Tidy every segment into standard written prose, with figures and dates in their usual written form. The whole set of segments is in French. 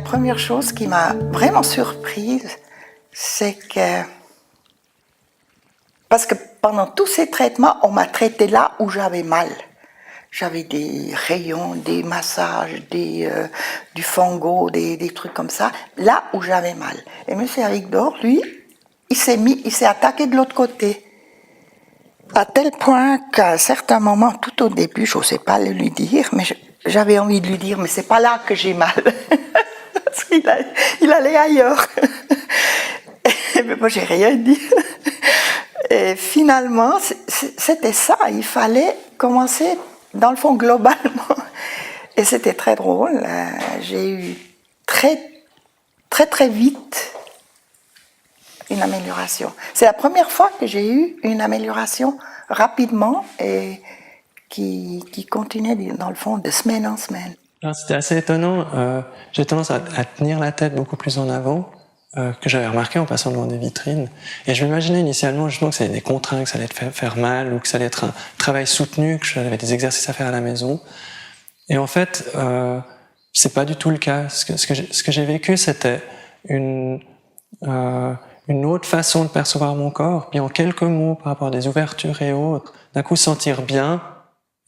première chose qui m'a vraiment surprise, c'est que... Parce que pendant tous ces traitements, on m'a traité là où j'avais mal. J'avais des rayons, des massages, du fongo, des trucs comme ça, là où j'avais mal. Et M. Avigdor, lui, il s'est attaqué de l'autre côté. À tel point qu'à un certain moment, tout au début, je n'osais pas le lui dire, mais j'avais envie de lui dire, mais c'est pas là que j'ai mal. Parce qu'il allait ailleurs. Mais moi, j'ai rien dit. Et finalement, c'était ça. Il fallait commencer, dans le fond, globalement. Et c'était très drôle. J'ai eu très vite une amélioration. C'est la première fois que j'ai eu une amélioration rapidement et qui continuait, dans le fond, de semaine en semaine. C'était assez étonnant. J'ai tendance à tenir la tête beaucoup plus en avant, que j'avais remarqué en passant devant des vitrines. Et je m'imaginais initialement justement que ça allait être des contraintes, que ça allait faire mal, ou que ça allait être un travail soutenu, que j'avais des exercices à faire à la maison. Et en fait, c'est pas du tout le cas. Ce que j'ai vécu, c'était une autre façon de percevoir mon corps, puis en quelques mots par rapport à des ouvertures et autres, d'un coup sentir bien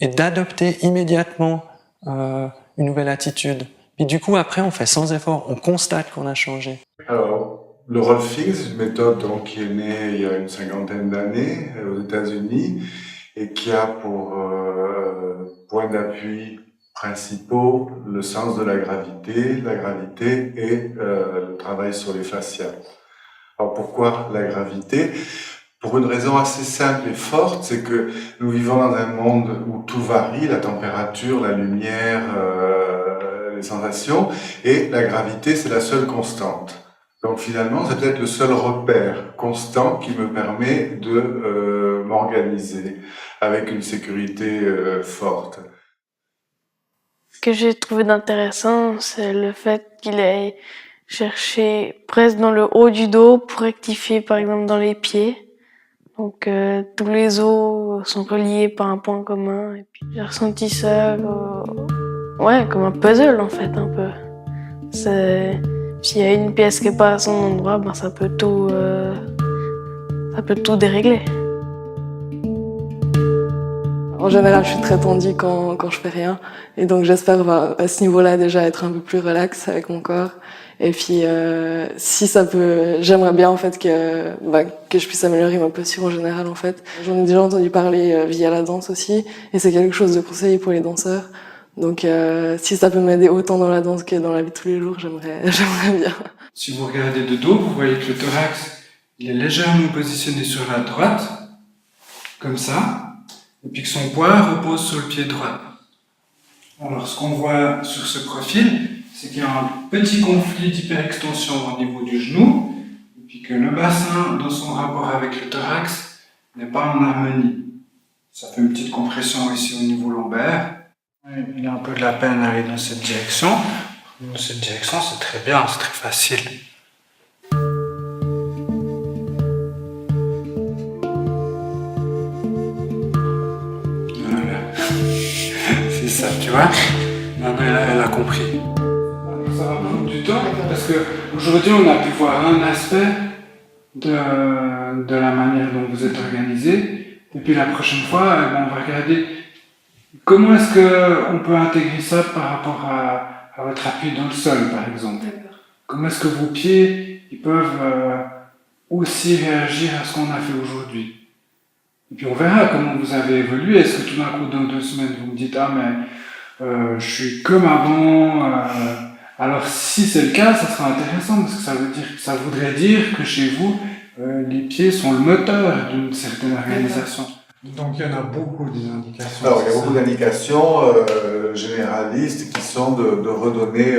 et d'adopter immédiatement une nouvelle attitude. Puis du coup, après, on fait sans effort, on constate qu'on a changé. Alors, le Rolfing, c'est une méthode donc, qui est née il y a une 50aine d'années aux États-Unis et qui a pour point d'appui principaux le sens de la gravité et le travail sur les fascias. Alors pourquoi la gravité? Pour une raison assez simple et forte, c'est que nous vivons dans un monde où tout varie, la température, la lumière, les sensations, et la gravité, c'est la seule constante. Donc finalement, c'est peut-être le seul repère constant qui me permet de m'organiser avec une sécurité forte. Ce que j'ai trouvé d'intéressant, c'est le fait qu'il ait cherché presque dans le haut du dos pour rectifier par exemple dans les pieds. Donc tous les os sont reliés par un point commun. Et puis j'ai ressenti ça comme un puzzle en fait un peu. S'il y a une pièce qui est pas à son endroit, ben ça peut tout dérégler. En général, je suis très tendue quand je fais rien. Et donc, j'espère à ce niveau-là déjà être un peu plus relax avec mon corps. Et puis, si ça peut, j'aimerais bien en fait que je puisse améliorer ma posture en général en fait. J'en ai déjà entendu parler via la danse aussi. Et c'est quelque chose de conseillé pour les danseurs. Donc, si ça peut m'aider autant dans la danse que dans la vie de tous les jours, j'aimerais bien. Si vous regardez de dos, vous voyez que le thorax, il est légèrement positionné sur la droite, comme ça. Et puis que son poids repose sur le pied droit. Alors ce qu'on voit sur ce profil, c'est qu'il y a un petit conflit d'hyperextension au niveau du genou, et puis que le bassin, dans son rapport avec le thorax, n'est pas en harmonie. Ça fait une petite compression ici au niveau lombaire. Il y a un peu de la peine à aller dans cette direction. Dans cette direction, c'est très bien, c'est très facile. Ça, tu vois, maintenant elle a compris. Ça va prendre du temps parce qu'aujourd'hui on a pu voir un aspect de la manière dont vous êtes organisé, et puis la prochaine fois on va regarder comment est-ce qu'on peut intégrer ça par rapport à votre appui dans le sol par exemple. Comment est-ce que vos pieds ils peuvent aussi réagir à ce qu'on a fait aujourd'hui. Et puis on verra comment vous avez évolué. Est-ce que tout d'un coup, dans 2 semaines, vous me dites « Ah, mais je suis comme avant ». Alors si c'est le cas, ça sera intéressant parce que ça voudrait dire que chez vous, les pieds sont le moteur d'une certaine organisation. Donc il y en a beaucoup des indications. Alors il y a beaucoup d'indications généralistes qui sont de redonner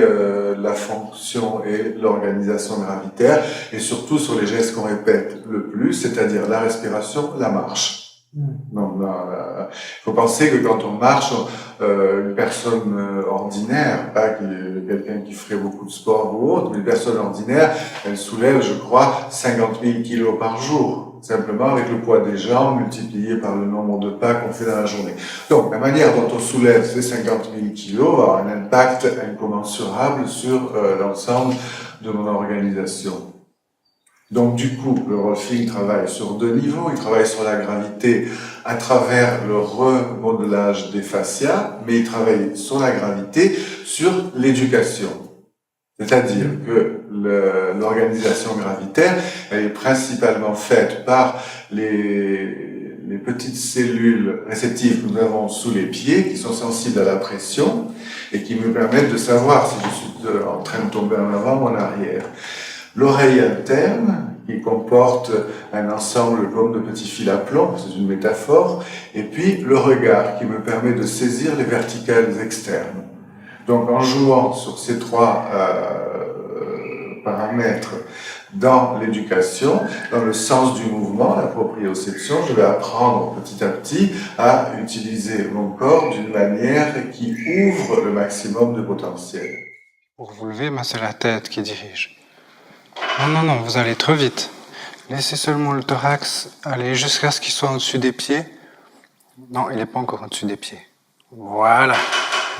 la fonction et l'organisation gravitaire et surtout sur les gestes qu'on répète le plus, c'est-à-dire la respiration, la marche. Donc, il faut penser que quand on marche, une personne ordinaire, pas quelqu'un qui ferait beaucoup de sport ou autre, mais une personne ordinaire, elle soulève, je crois, 50 000 kilos par jour, simplement avec le poids des jambes multiplié par le nombre de pas qu'on fait dans la journée. Donc, la manière dont on soulève ces 50 000 kilos va avoir un impact incommensurable sur l'ensemble de mon organisation. Donc du coup, le rolfing travaille sur deux niveaux. Il travaille sur la gravité à travers le remodelage des fascias, mais il travaille sur la gravité sur l'éducation. C'est-à-dire que l'organisation gravitaire, elle est principalement faite par les petites cellules réceptives que nous avons sous les pieds, qui sont sensibles à la pression et qui me permettent de savoir si je suis en train de tomber en avant ou en arrière. L'oreille interne, qui comporte un ensemble comme de petits fils à plomb, c'est une métaphore, et puis le regard, qui me permet de saisir les verticales externes. Donc en jouant sur ces trois paramètres dans l'éducation, dans le sens du mouvement, la proprioception, je vais apprendre petit à petit à utiliser mon corps d'une manière qui ouvre le maximum de potentiel. Pour vous lever, c'est la tête qui dirige. Non, vous allez trop vite. Laissez seulement le thorax aller jusqu'à ce qu'il soit au-dessus des pieds. Non, il n'est pas encore au-dessus des pieds. Voilà.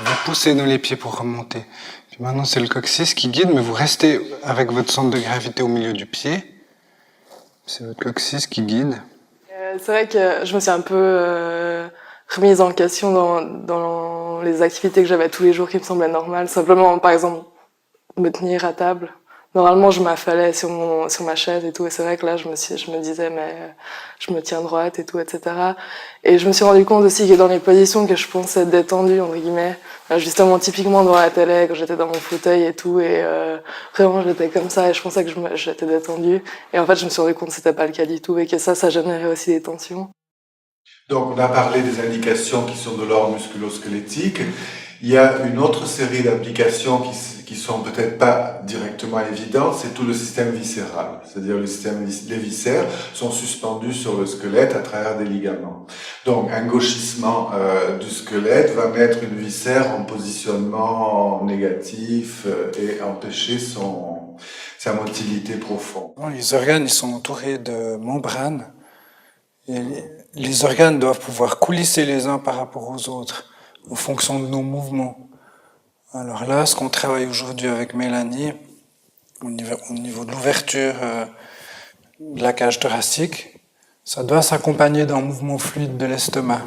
Vous poussez dans les pieds pour remonter. Puis maintenant, c'est le coccyx qui guide, mais vous restez avec votre centre de gravité au milieu du pied. C'est votre coccyx qui guide. C'est vrai que je me suis un peu remise en question dans les activités que j'avais tous les jours qui me semblaient normales. Simplement, par exemple, me tenir à table. Normalement, je m'affalais sur ma chaise et tout, et c'est vrai que là, je me disais, mais je me tiens droite et tout, etc. Et je me suis rendu compte aussi que dans les positions que je pensais détendues, entre guillemets, justement, typiquement devant la télé, quand j'étais dans mon fauteuil et tout, et vraiment, j'étais comme ça, et je pensais que j'étais détendue. Et en fait, je me suis rendu compte que c'était pas le cas du tout, et que ça générait aussi des tensions. Donc, on a parlé des indications qui sont de l'ordre musculo-squelettique. Il y a une autre série d'applications qui sont peut-être pas directement évidentes, c'est tout le système viscéral. C'est-à-dire les viscères sont suspendus sur le squelette à travers des ligaments. Donc un gauchissement du squelette va mettre une viscère en positionnement négatif et empêcher sa motilité profonde. Les organes, ils sont entourés de membranes. Et les organes doivent pouvoir coulisser les uns par rapport aux autres en fonction de nos mouvements. Alors là, ce qu'on travaille aujourd'hui avec Mélanie, au niveau de l'ouverture de la cage thoracique, ça doit s'accompagner d'un mouvement fluide de l'estomac.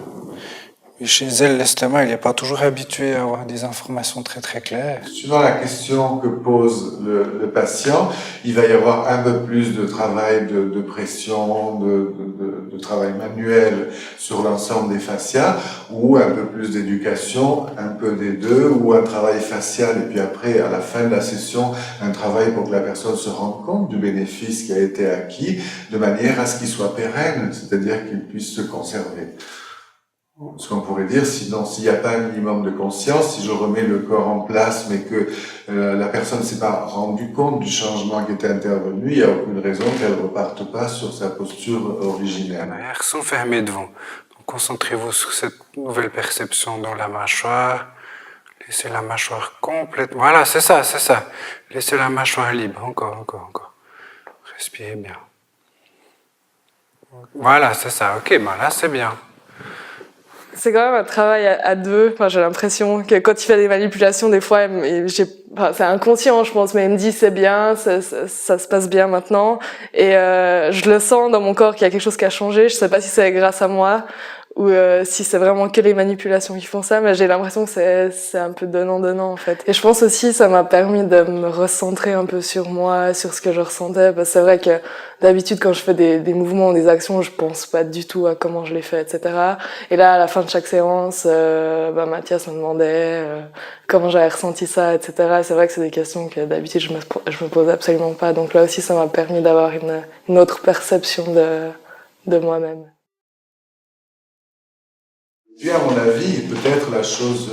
Et chez elle, l'estomac, il n'est pas toujours habitué à avoir des informations très très claires. Suivant la question que pose le patient, il va y avoir un peu plus de travail de pression, de travail manuel sur l'ensemble des fascias, ou un peu plus d'éducation, un peu des deux, ou un travail facial, et puis après, à la fin de la session, un travail pour que la personne se rende compte du bénéfice qui a été acquis, de manière à ce qu'il soit pérenne, c'est-à-dire qu'il puisse se conserver. Ce qu'on pourrait dire, sinon, s'il n'y a pas un minimum de conscience, si je remets le corps en place, mais que la personne ne s'est pas rendue compte du changement qui était intervenu, il n'y a aucune raison qu'elle ne reparte pas sur sa posture originelle. Elles sont fermées devant. Donc, concentrez-vous sur cette nouvelle perception dans la mâchoire. Laissez la mâchoire complètement... Voilà, c'est ça. Laissez la mâchoire libre. Encore. Respirez bien. Voilà, c'est ça. Ok, là, c'est bien. C'est quand même un travail à deux. Enfin, j'ai l'impression que quand il fait des manipulations, des fois, c'est inconscient, je pense, mais il me dit c'est bien, ça se passe bien maintenant. Et je le sens dans mon corps qu'il y a quelque chose qui a changé. Je sais pas si c'est grâce à moi ou si c'est vraiment que les manipulations qui font ça, mais j'ai l'impression que c'est un peu donnant en fait. Et je pense aussi ça m'a permis de me recentrer un peu sur moi, sur ce que je ressentais, parce que c'est vrai que d'habitude quand je fais des mouvements ou des actions, je pense pas du tout à comment je les fais, etc. Et là à la fin de chaque séance, Mathias me demandait comment j'avais ressenti ça, etc. Et c'est vrai que c'est des questions que d'habitude je me pose absolument pas, donc là aussi ça m'a permis d'avoir une autre perception de moi-même. Puis à mon avis, peut-être la chose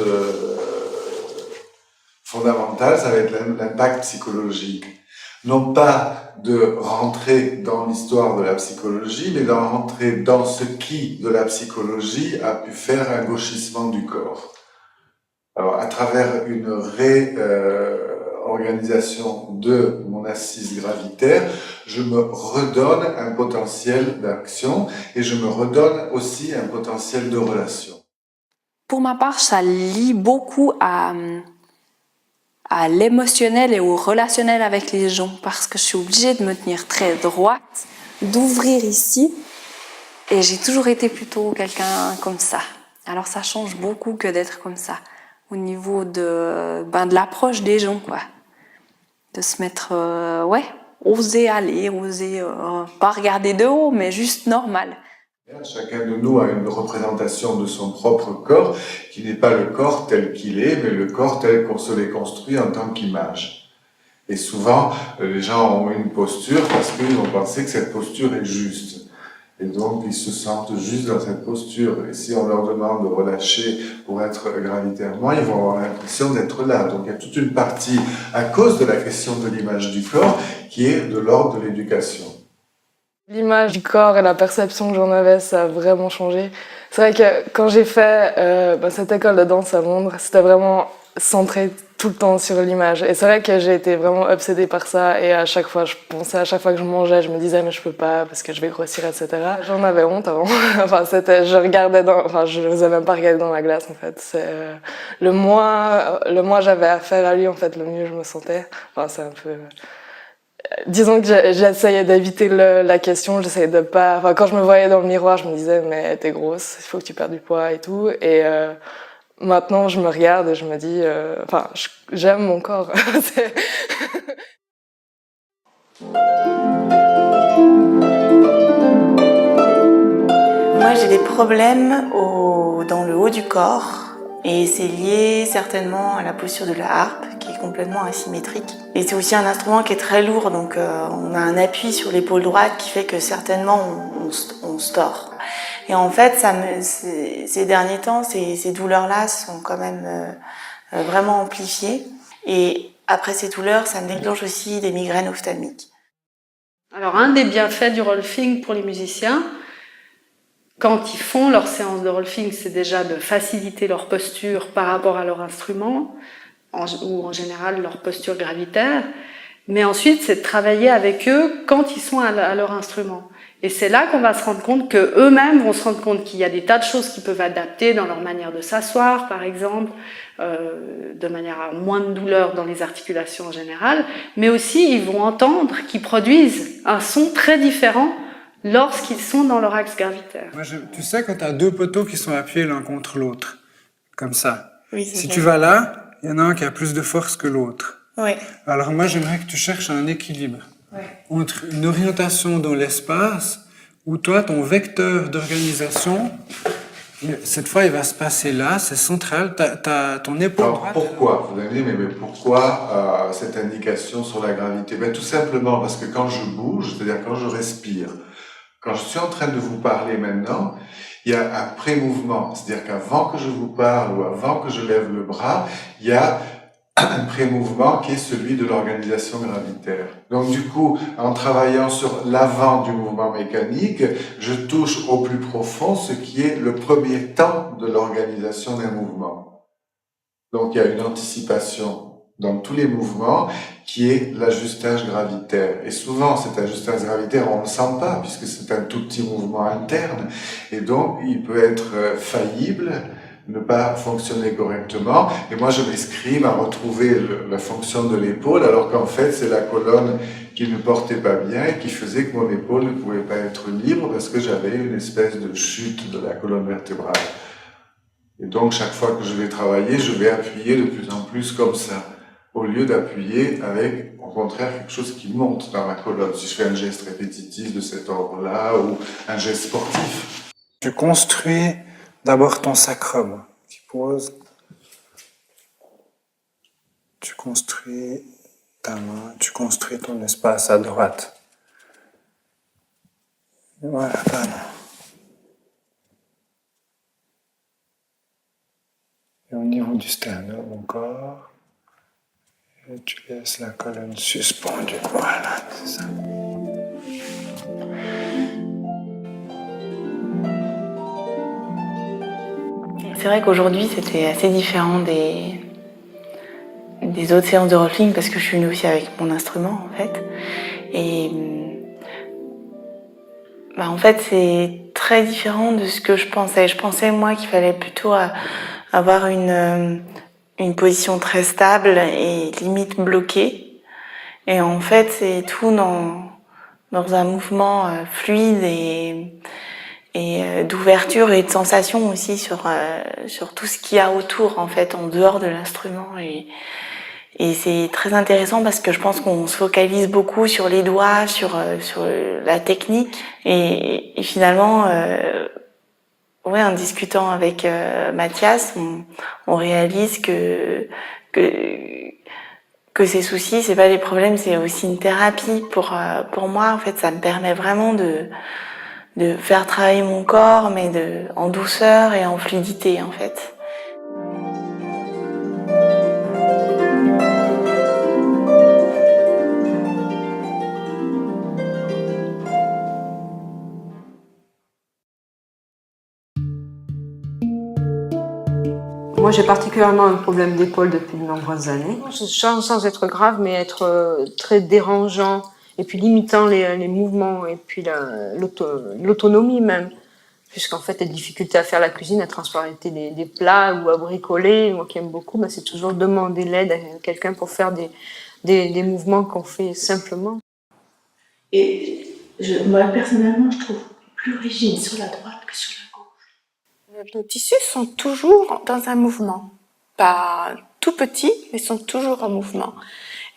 fondamentale, ça va être l'impact psychologique. Non pas de rentrer dans l'histoire de la psychologie, mais de rentrer dans ce qui, de la psychologie, a pu faire un gauchissement du corps. Alors, à travers une réorganisation de mon assise gravitaire, je me redonne un potentiel d'action et je me redonne aussi un potentiel de relation. Pour ma part, ça lie beaucoup à l'émotionnel et au relationnel avec les gens parce que je suis obligée de me tenir très droite, d'ouvrir ici et j'ai toujours été plutôt quelqu'un comme ça. Alors ça change beaucoup que d'être comme ça au niveau de l'approche des gens, quoi. De se mettre, oser aller, oser pas regarder de haut, mais juste normal. Chacun de nous a une représentation de son propre corps qui n'est pas le corps tel qu'il est, mais le corps tel qu'on se l'est construit en tant qu'image. Et souvent, les gens ont une posture parce qu'ils ont pensé que cette posture est juste. Et donc, ils se sentent juste dans cette posture. Et si on leur demande de relâcher pour être gravitairement, ils vont avoir l'impression d'être là. Donc, il y a toute une partie, à cause de la question de l'image du corps, qui est de l'ordre de l'éducation. L'image du corps et la perception que j'en avais, ça a vraiment changé. C'est vrai que quand j'ai fait cette école de danse à Londres, c'était vraiment centré tout le temps sur l'image. Et c'est vrai que j'ai été vraiment obsédée par ça. Et à chaque fois, je pensais, à chaque fois que je mangeais, je me disais mais je peux pas parce que je vais grossir, etc. J'en avais honte avant. Je n'osais même pas regarder dans la glace en fait. Le moins j'avais affaire à lui en fait, le mieux je me sentais. Enfin, c'est un peu. Disons que j'essayais d'éviter la question, j'essayais de pas... Enfin, quand je me voyais dans le miroir, je me disais, mais t'es grosse, il faut que tu perdes du poids et tout. Et maintenant, je me regarde et je me dis... j'aime mon corps. Moi, j'ai des problèmes dans le haut du corps. Et c'est lié certainement à la posture de la harpe, qui est complètement asymétrique. Et c'est aussi un instrument qui est très lourd, donc on a un appui sur l'épaule droite qui fait que certainement on se tord. Et en fait, ces derniers temps, ces douleurs-là sont quand même vraiment amplifiées. Et après ces douleurs, ça me déclenche aussi des migraines ophtalmiques. Alors, un des bienfaits du rolfing pour les musiciens, quand ils font leur séance de rolfing, c'est déjà de faciliter leur posture par rapport à leur instrument, ou en général leur posture gravitaire, mais ensuite c'est de travailler avec eux quand ils sont à leur instrument. Et c'est là qu'on va se rendre compte qu'eux-mêmes vont se rendre compte qu'il y a des tas de choses qu'ils peuvent adapter dans leur manière de s'asseoir, par exemple, de manière à moins de douleur dans les articulations en général, mais aussi ils vont entendre qu'ils produisent un son très différent lorsqu'ils sont dans leur axe gravitaire. Tu sais, quand tu as deux poteaux qui sont appuyés l'un contre l'autre, comme ça, Oui, si tu vas là, il y en a un qui a plus de force que l'autre. Oui. Alors moi, j'aimerais que tu cherches un équilibre entre une orientation dans l'espace où toi, ton vecteur d'organisation, cette fois, il va se passer là, c'est central, t'as ton épaule droite. Pourquoi? Vous allez me dire, mais pourquoi cette indication sur la gravité? Tout simplement parce que quand je bouge, c'est-à-dire quand je respire, quand je suis en train de vous parler maintenant, il y a un pré-mouvement. C'est-à-dire qu'avant que je vous parle ou avant que je lève le bras, il y a un pré-mouvement qui est celui de l'organisation gravitaire. Donc du coup, en travaillant sur l'avant du mouvement mécanique, je touche au plus profond ce qui est le premier temps de l'organisation d'un mouvement. Donc il y a une anticipation dans tous les mouvements, qui est l'ajustage gravitaire. Et souvent, cet ajustage gravitaire, on ne le sent pas, puisque c'est un tout petit mouvement interne, et donc il peut être faillible, ne pas fonctionner correctement, et moi je m'escrime à retrouver la fonction de l'épaule, alors qu'en fait c'est la colonne qui ne portait pas bien, et qui faisait que mon épaule ne pouvait pas être libre, parce que j'avais une espèce de chute de la colonne vertébrale. Et donc chaque fois que je vais travailler, je vais appuyer de plus en plus comme ça, au lieu d'appuyer avec, au contraire, quelque chose qui monte dans ma colonne. Si je fais un geste répétitif de cet ordre-là, ou un geste sportif. Tu construis d'abord ton sacrum. Tu poses. Tu construis ta main, tu construis ton espace à droite. Voilà, pas mal. Et au niveau du sternum encore. Et tu laisses la colonne suspendue. Voilà, c'est ça. C'est vrai qu'aujourd'hui, c'était assez différent des autres séances de rolling parce que je suis venue aussi avec mon instrument, en fait. Et en fait, c'est très différent de ce que je pensais. Je pensais, moi, qu'il fallait plutôt avoir une position très stable et limite bloquée. Et en fait, c'est tout dans un mouvement fluide et d'ouverture et de sensation aussi sur tout ce qu'il y a autour, en fait, en dehors de l'instrument. Et c'est très intéressant parce que je pense qu'on se focalise beaucoup sur les doigts, sur la technique. Et finalement, en discutant avec Mathias, on réalise que ces soucis, c'est pas des problèmes, c'est aussi une thérapie pour moi. En fait, ça me permet vraiment de faire travailler mon corps, mais en douceur et en fluidité, en fait. Moi, j'ai particulièrement un problème d'épaule depuis de nombreuses années. Sans être grave, mais être très dérangeant et puis limitant les mouvements et puis l'autonomie même. Puisqu'en fait, les difficultés à faire la cuisine, à transporter des plats ou à bricoler, moi qui aime beaucoup, c'est toujours demander l'aide à quelqu'un pour faire des mouvements qu'on fait simplement. Et moi, personnellement, je trouve plus rigide sur la droite que sur la gauche. Nos tissus sont toujours dans un mouvement. Pas tout petits, mais sont toujours en mouvement.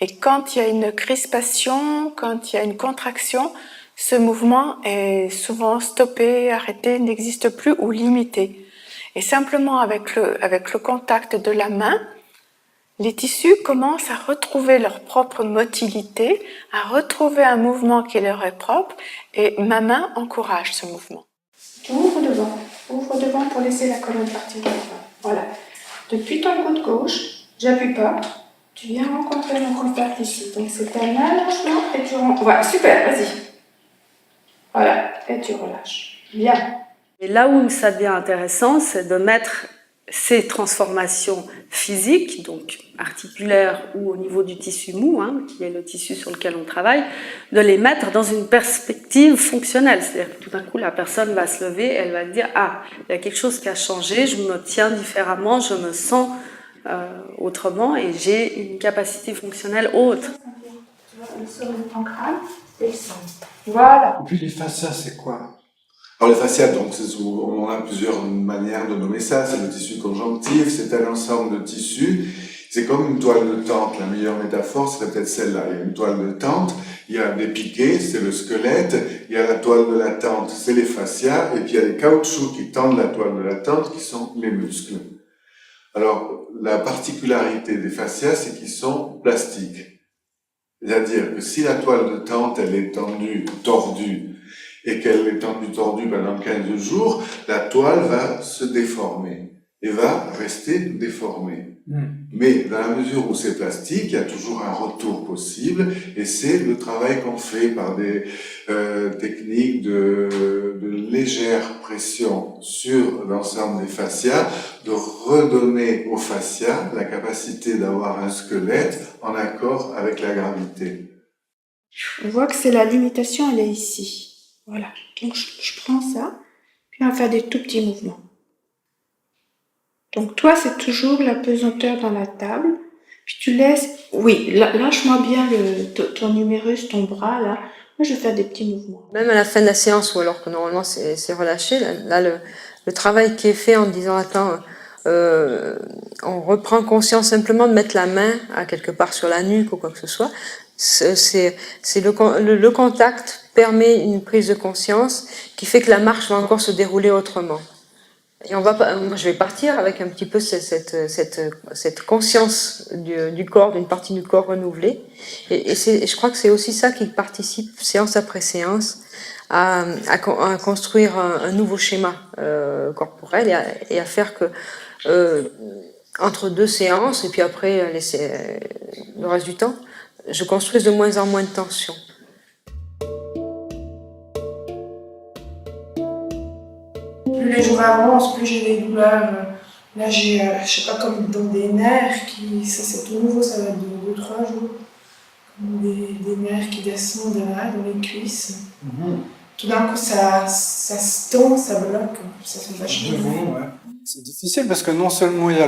Et quand il y a une crispation, quand il y a une contraction, ce mouvement est souvent stoppé, arrêté, n'existe plus ou limité. Et simplement avec le contact de la main, les tissus commencent à retrouver leur propre motilité, à retrouver un mouvement qui leur est propre, et ma main encourage ce mouvement. Ouvre devant pour laisser la colonne partir de devant. Voilà. Depuis ton coude gauche, j'appuie pas, tu viens rencontrer mon contact ici. Donc c'est un allongement et tu rentres. Voilà, super, vas-y. Voilà, et tu relâches. Bien. Et là où ça devient intéressant, c'est de mettre ces transformations physiques, donc articulaires ou au niveau du tissu mou, qui est le tissu sur lequel on travaille, de les mettre dans une perspective fonctionnelle. C'est-à-dire que tout d'un coup, la personne va se lever, elle va dire « Ah, il y a quelque chose qui a changé, je me tiens différemment, je me sens autrement et j'ai une capacité fonctionnelle autre. » Tu vois, le sol de ton crâne, descend. Voilà. Et puis les fascias, c'est quoi? Alors les fascias, donc, on a plusieurs manières de nommer ça. C'est le tissu conjonctif, c'est un ensemble de tissus. C'est comme une toile de tente. La meilleure métaphore serait peut-être celle-là. Il y a une toile de tente, il y a des piquets, c'est le squelette, il y a la toile de la tente, c'est les fascias, et puis il y a les caoutchoucs qui tendent la toile de la tente, qui sont les muscles. Alors, la particularité des fascias, c'est qu'ils sont plastiques. C'est-à-dire que si la toile de tente, elle est tendue, tordue, et qu'elle est tendue, tordue pendant 15 jours, la toile va se déformer et va rester déformée. Mais dans la mesure où c'est plastique, il y a toujours un retour possible, et c'est le travail qu'on fait par des techniques de légère pression sur l'ensemble des fascias, de redonner aux fascias la capacité d'avoir un squelette en accord avec la gravité. Je vois que c'est la limitation, elle est ici. Voilà. Donc je prends ça, puis on va faire des tout petits mouvements. Donc toi, c'est toujours la pesanteur dans la table. Puis tu laisses... Oui, lâche-moi bien ton numérus, ton bras, là. Moi, je vais faire des petits mouvements. Même à la fin de la séance, ou alors que normalement c'est relâché, là le travail qui est fait en disant « Attends, on reprend conscience simplement de mettre la main à quelque part sur la nuque ou quoi que ce soit », c'est le contact permet une prise de conscience qui fait que la marche va encore se dérouler autrement. Et moi, je vais partir avec un petit peu cette conscience du corps, d'une partie du corps renouvelée. Et je crois que c'est aussi ça qui participe, séance après séance, à construire un nouveau schéma corporel et à faire que entre 2 séances, et puis après, le reste du temps, je construise de moins en moins de tension. Plus les jours avancent, plus j'ai des douleurs. Là, j'ai, je sais pas, comme dans des nerfs ça c'est tout nouveau, ça va être de 2-3 jours. Des nerfs qui descendent là, dans les cuisses. Tout d'un coup, ça se tend, ça bloque. Ça fait vachement mal. C'est difficile parce que non seulement il y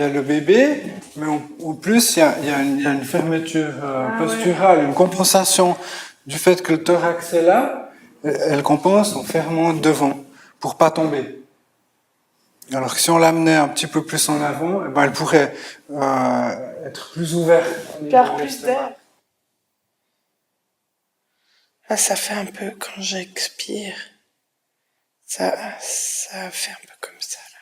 a le bébé, mais en plus il y a une fermeture posturale, une compensation du fait que le thorax est là, elle compense en fermant devant pour pas tomber. Alors que si on l'amenait un petit peu plus en avant, eh ben elle pourrait être plus ouverte. Faire plus d'air. Là, ça fait un peu quand j'expire. Ça fait un peu comme ça, là.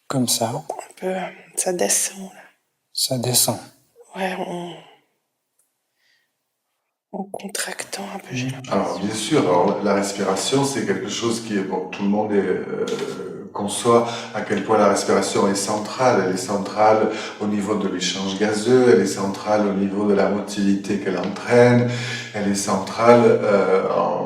Comme ça. Un peu, ça descend, là. Ça descend. Ouais, en contractant un peu, j'ai l'impression. Alors, bien sûr, alors, la respiration, c'est quelque chose qui est, bon, tout le monde conçoit à quel point la respiration est centrale. Elle est centrale au niveau de l'échange gazeux, elle est centrale au niveau de la motilité qu'elle entraîne, elle est centrale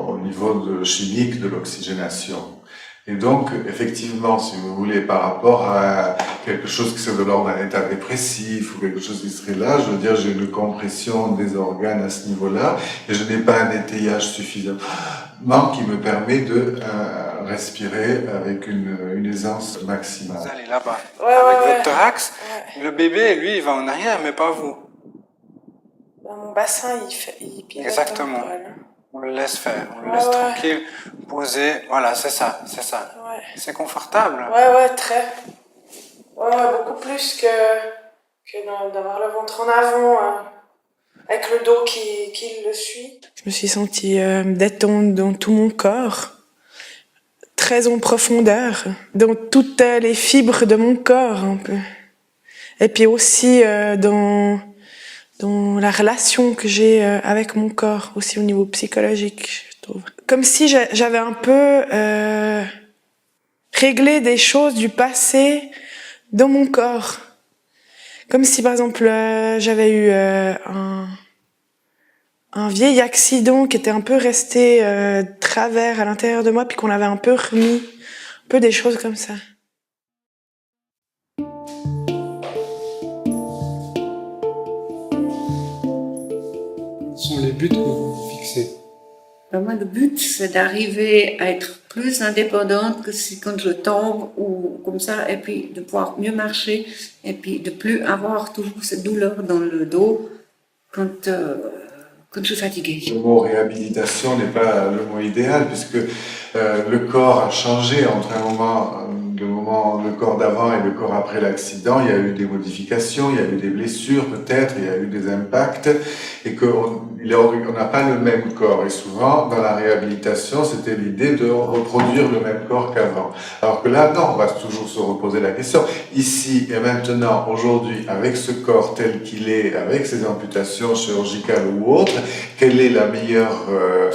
au niveau chimique de l'oxygénation. Et donc, effectivement, si vous voulez, par rapport à quelque chose qui serait de l'ordre d'un état dépressif ou quelque chose qui serait là, je veux dire, j'ai une compression des organes à ce niveau-là et je n'ai pas un étayage suffisamment qui me permet de respirer avec une aisance maximale. Vous allez là-bas, avec votre thorax. Le bébé, lui, il va en arrière, mais pas vous. Mon bassin, il pilote. Exactement. On le laisse faire, on le laisse tranquille, posé. Voilà, c'est ça. Ouais. C'est confortable. Ouais, très. Ouais, beaucoup plus que d'avoir le ventre en avant, avec le dos qui le suit. Je me suis sentie détendre dans tout mon corps, très en profondeur, dans toutes les fibres de mon corps un peu. Et puis aussi dans la relation que j'ai avec mon corps, aussi au niveau psychologique, je trouve. Comme si j'avais un peu réglé des choses du passé dans mon corps. Comme si, par exemple, j'avais eu un vieil accident qui était un peu resté travers à l'intérieur de moi, puis qu'on avait un peu remis, un peu des choses comme ça. Quels sont les buts que vous vous fixez? Moi, le but, c'est d'arriver à être plus indépendante que si quand je tombe ou comme ça, et puis de pouvoir mieux marcher, et puis de plus avoir toujours cette douleur dans le dos quand je suis fatiguée. Le mot réhabilitation n'est pas le mot idéal puisque le corps a changé entre le corps d'avant et le corps après l'accident. Il y a eu des modifications, il y a eu des blessures peut-être, il y a eu des impacts et qu'on n'a pas le même corps. Et souvent, dans la réhabilitation, c'était l'idée de reproduire le même corps qu'avant. Alors que là, non, on va toujours se reposer la question. Ici et maintenant, aujourd'hui, avec ce corps tel qu'il est, avec ses amputations chirurgicales ou autres, quelle est la meilleure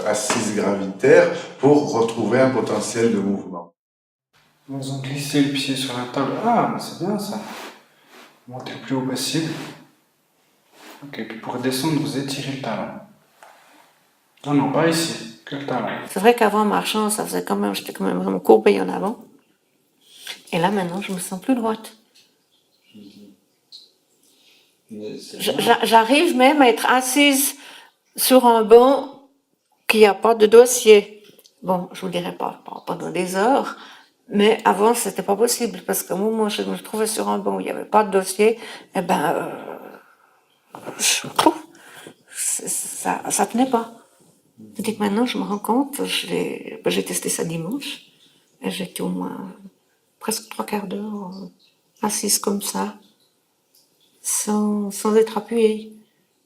assise gravitaire pour retrouver un potentiel de mouvement? Vous en glissez le pied sur la table. Ah, c'est bien ça. Montez le plus haut possible. Ok, puis pour descendre, vous étirez le talon. Non, pas ici, que le talon. C'est vrai qu'avant, marchant, j'étais quand même vraiment courbée en avant. Et là, maintenant, je me sens plus droite. J'arrive même à être assise sur un banc qui n'a pas de dossier. Bon, je vous dirais pas pendant des heures, mais avant, c'était pas possible, parce que moi, je me trouvais sur un banc où il n'y avait pas de dossier, et ça tenait pas. Tandis que maintenant, je me rends compte, j'ai testé ça dimanche, et j'étais au moins presque 3/4 d'heure assise comme ça, sans être appuyée.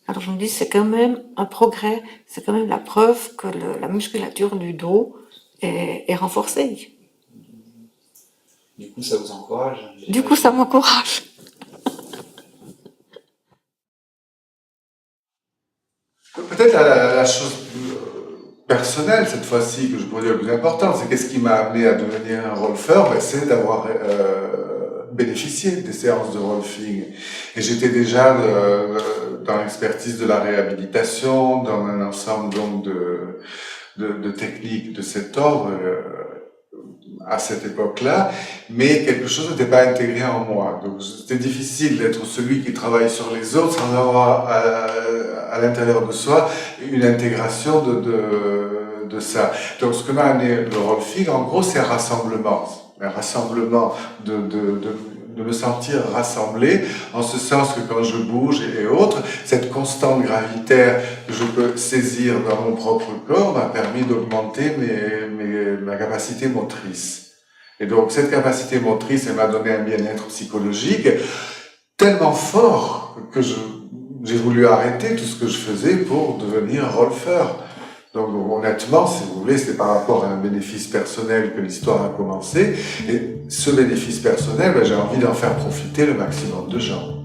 Alors je me dis, c'est quand même un progrès, c'est quand même la preuve que la musculature du dos est renforcée. Du coup, ça vous encourage? Du coup, ça m'encourage. Peut-être la chose personnelle, cette fois-ci, que je pourrais dire le plus important, c'est qu'est-ce qui m'a amené à devenir un rolfeur, c'est d'avoir bénéficié des séances de rolfing. Et j'étais déjà dans l'expertise de la réhabilitation, dans un ensemble donc de techniques de cet ordre à cette époque-là, mais quelque chose n'était pas intégré en moi. Donc c'était difficile d'être celui qui travaille sur les autres sans avoir à l'intérieur de soi une intégration de ça. Donc ce que m'a amené le rolfing, en gros, c'est un rassemblement de me sentir rassemblé, en ce sens que quand je bouge et autres, cette constante gravitaire que je peux saisir dans mon propre corps m'a permis d'augmenter ma capacité motrice. Et donc cette capacité motrice, elle m'a donné un bien-être psychologique tellement fort que j'ai voulu arrêter tout ce que je faisais pour devenir rolfeur. Donc honnêtement, si vous voulez, c'est par rapport à un bénéfice personnel que l'histoire a commencé. Et ce bénéfice personnel, j'ai envie d'en faire profiter le maximum de gens.